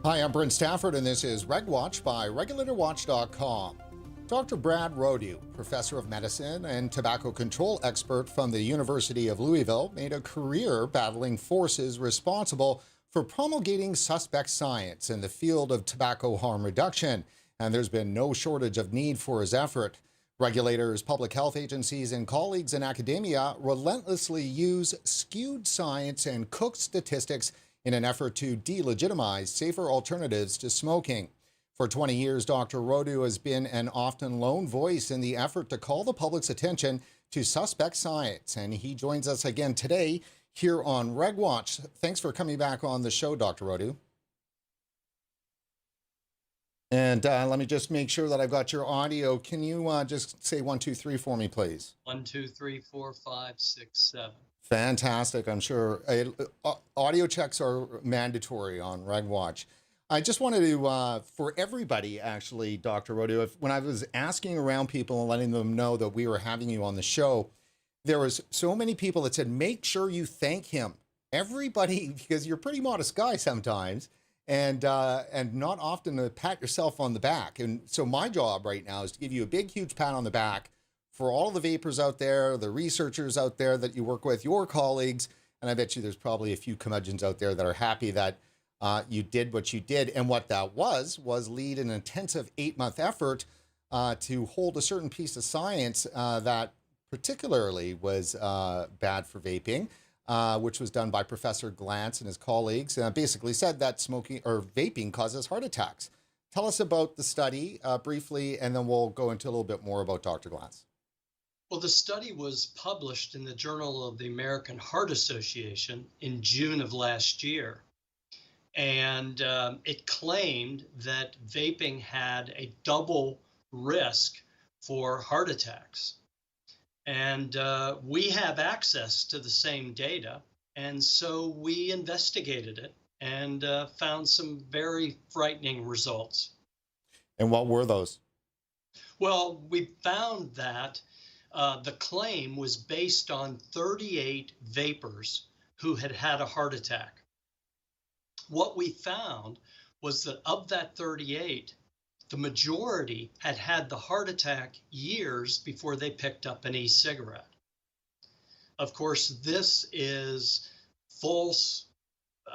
Hi, I'm Brent Stafford, and this is RegWatch by RegulatorWatch.com. Dr. Brad Rodu, professor of medicine and tobacco control expert from the University of Louisville, made a career battling forces responsible for promulgating suspect science in the field of tobacco harm reduction, and there's been no shortage of need for his effort. Regulators, public health agencies, and colleagues in academia relentlessly use skewed science and cooked statistics in an effort to delegitimize safer alternatives to smoking. For 20 years, Dr. Rodu has been an often lone voice in the effort to call the public's attention to suspect science, and he joins us again today here on RegWatch. Thanks for coming back on the show, Dr. Rodu. And let me just make sure that I've got your audio. Can you just say 1, 2, 3 for me, please? 1, 2, 3, 4, 5, 6, 7. Fantastic. I'm sure audio checks are mandatory on RegWatch. I just wanted to, for everybody, actually, Dr. Rodu, when I was asking around people and letting them know that we were having you on the show, there was so many people that said, make sure you thank him. Everybody, because you're a pretty modest guy sometimes, and not often to pat yourself on the back. And so my job right now is to give you a big, huge pat on the back for all the vapors out there, the researchers out there that you work with, your colleagues, and I bet you there's probably a few curmudgeons out there that are happy that you did what you did. And what that was lead an intensive 8-month effort to hold a certain piece of science that particularly was bad for vaping, which was done by Professor Glantz and his colleagues, basically said that smoking or vaping causes heart attacks. Tell us about the study briefly, and then we'll go into a little bit more about Dr. Glantz. Well, the study was published in the Journal of the American Heart Association in June of last year. And it claimed that vaping had a double risk for heart attacks. And we have access to the same data. And so we investigated it and found some very frightening results. And what were those? Well, we found that the claim was based on 38 vapors who had had a heart attack. What we found was that of that 38, the majority had had the heart attack years before they picked up an e-cigarette. Of course, this is false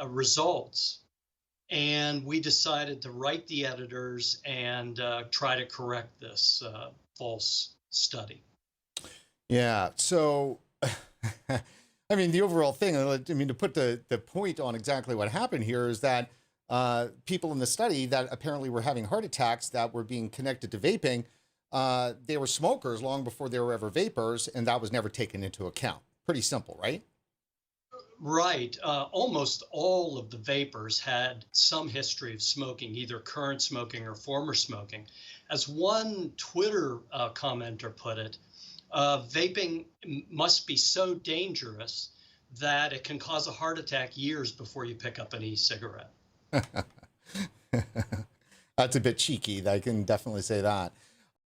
results, and we decided to write the editors and try to correct this false study. Yeah, so, I mean, the overall thing, I mean, to put the point on exactly what happened here is that people in the study that apparently were having heart attacks that were being connected to vaping, they were smokers long before they were ever vapors, and that was never taken into account. Pretty simple, right? Right. Almost all of the vapors had some history of smoking, either current smoking or former smoking. As one Twitter commenter put it, vaping must be so dangerous that it can cause a heart attack years before you pick up an e-cigarette. That's a bit cheeky. I can definitely say that.